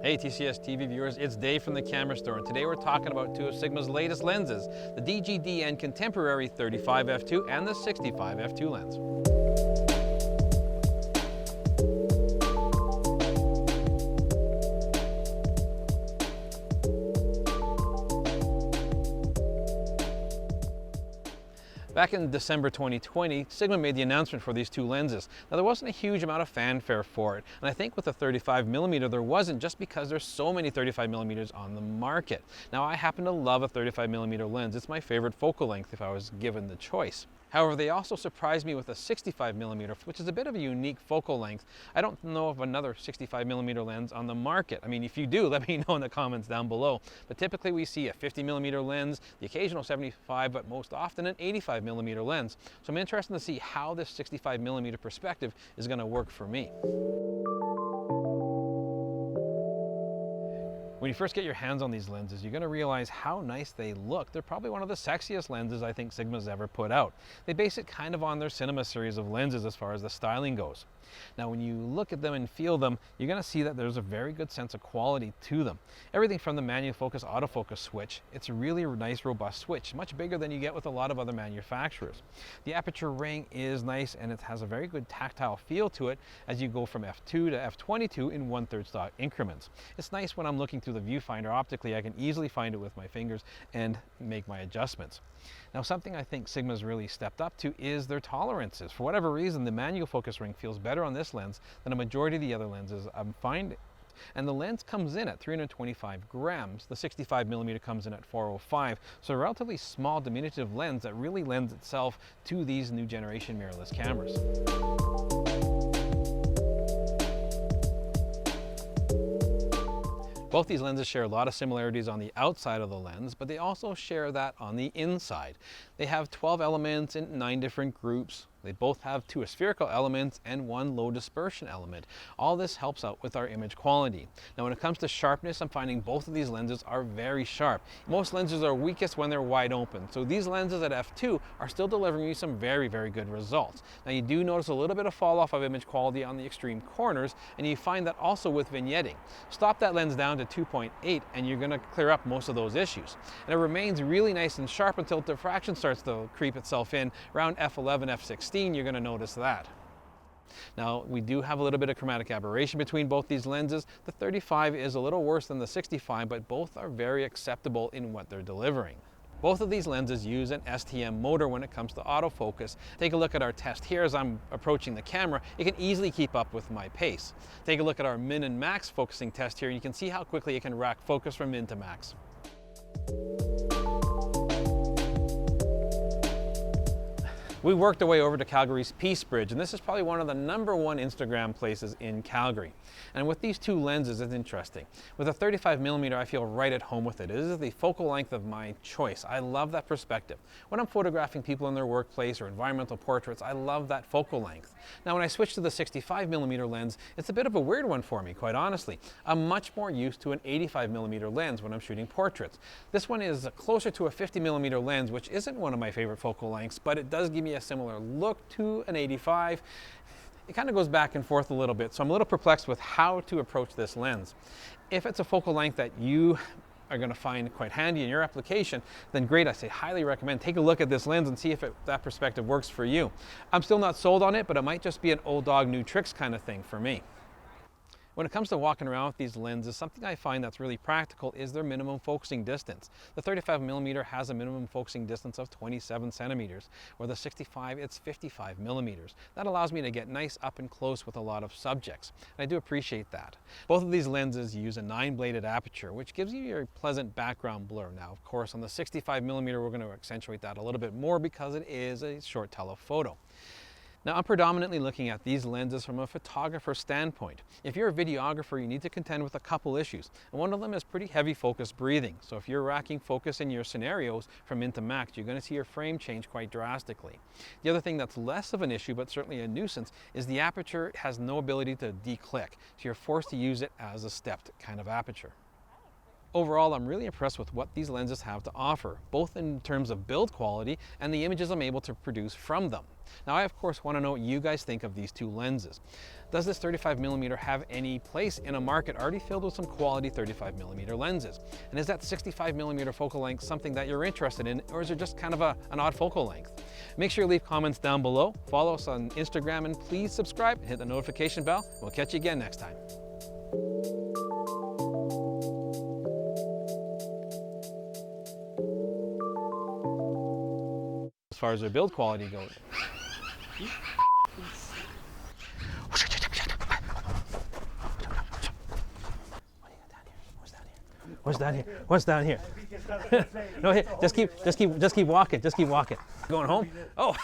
Hey TCS TV viewers, it's Dave from the Camera Store, and today we're talking about two of Sigma's latest lenses, the DGD and contemporary 35 f2 and the 65 f2 lens. Back in December 2020, Sigma made the announcement for these two lenses. Now there wasn't a huge amount of fanfare for it, and I think with the 35mm there wasn't, just because there's so many 35mm on the market. Now I happen to love a 35mm lens. It's my favorite focal length if I was given the choice. However, they also surprised me with a 65mm, which is a bit of a unique focal length. I don't know of another 65mm lens on the market. I mean, if you do, let me know in the comments down below. But typically we see a 50mm lens, the occasional 75, but most often an 85mm lens. So I'm interested to see how this 65mm perspective is going to work for me. When you first get your hands on these lenses, you're going to realize how nice they look. They're probably one of the sexiest lenses I think Sigma's ever put out. They base it kind of on their Cinema series of lenses as far as the styling goes. Now when you look at them and feel them, you're going to see that there's a very good sense of quality to them. Everything from the manual focus autofocus switch, it's a really nice robust switch, much bigger than you get with a lot of other manufacturers. The aperture ring is nice, and it has a very good tactile feel to it as you go from f2 to f22 in 1/3 stock increments. It's nice when I'm looking through the viewfinder optically, I can easily find it with my fingers and make my adjustments. Now something I think Sigma's really stepped up to is their tolerances. For whatever reason, the manual focus ring feels better on this lens than a majority of the other lenses I'm finding. And the lens comes in at 325 grams. The 65mm comes in at 405, so a relatively small diminutive lens that really lends itself to these new generation mirrorless cameras. Both these lenses share a lot of similarities on the outside of the lens, but they also share that on the inside. They have 12 elements in 9 different groups. They both have 2 spherical elements and 1 low dispersion element. All this helps out with our image quality. Now when it comes to sharpness, I'm finding both of these lenses are very sharp. Most lenses are weakest when they're wide open, so these lenses at f2 are still delivering me some very good results. Now you do notice a little bit of fall off of image quality on the extreme corners, and you find that also with vignetting. Stop that lens down to 2.8 and you're going to clear up most of those issues. And it remains really nice and sharp until diffraction starts to creep itself in. Around f11, f16, you're going to notice that. Now we do have a little bit of chromatic aberration between both these lenses. The 35 is a little worse than the 65, but both are very acceptable in what they're delivering. Both of these lenses use an STM motor when it comes to autofocus. Take a look at our test here as I'm approaching the camera. It can easily keep up with my pace. Take a look at our min and max focusing test here, and you can see how quickly it can rack focus from min to max. We worked our way over to Calgary's Peace Bridge, and this is probably one of the #1 Instagram places in Calgary. And with these two lenses, it's interesting. With a 35mm, I feel right at home with it. It is the focal length of my choice. I love that perspective. When I'm photographing people in their workplace or environmental portraits, I love that focal length. Now when I switch to the 65mm lens, it's a bit of a weird one for me, quite honestly. I'm much more used to an 85mm lens when I'm shooting portraits. This one is closer to a 50mm lens, which isn't one of my favorite focal lengths, but it does give me a similar look to an 85. It kind of goes back and forth a little bit, so I'm a little perplexed with how to approach this lens. If it's a focal length that you are going to find quite handy in your application, then great. I say highly recommend. Take a look at this lens and see if that perspective works for you. I'm still not sold on it, but it might just be an old dog new tricks kind of thing for me. When it comes to walking around with these lenses, something I find that's really practical is their minimum focusing distance. The 35mm has a minimum focusing distance of 27 centimeters, where the 65, it's 55mm. That allows me to get nice up and close with a lot of subjects, and I do appreciate that. Both of these lenses use a 9-bladed aperture, which gives you your pleasant background blur. Now, of course, on the 65mm, we're going to accentuate that a little bit more because it is a short telephoto. Now I'm predominantly looking at these lenses from a photographer standpoint. If you're a videographer, you need to contend with a couple issues, and one of them is pretty heavy focus breathing. So if you're racking focus in your scenarios from min to max, you're going to see your frame change quite drastically. The other thing that's less of an issue, but certainly a nuisance, is the aperture has no ability to declick, so you're forced to use it as a stepped kind of aperture. Overall, I'm really impressed with what these lenses have to offer, both in terms of build quality and the images I'm able to produce from them. Now, I of course want to know what you guys think of these two lenses. Does this 35mm have any place in a market already filled with some quality 35mm lenses? And is that 65mm focal length something that you're interested in, or is it just kind of an odd focal length? Make sure you leave comments down below, follow us on Instagram, and please subscribe and hit the notification bell. We'll catch you again next time. As far as their build quality goes. What's down here? What's down here? No, just keep walking. Just keep walking. Going home? Oh.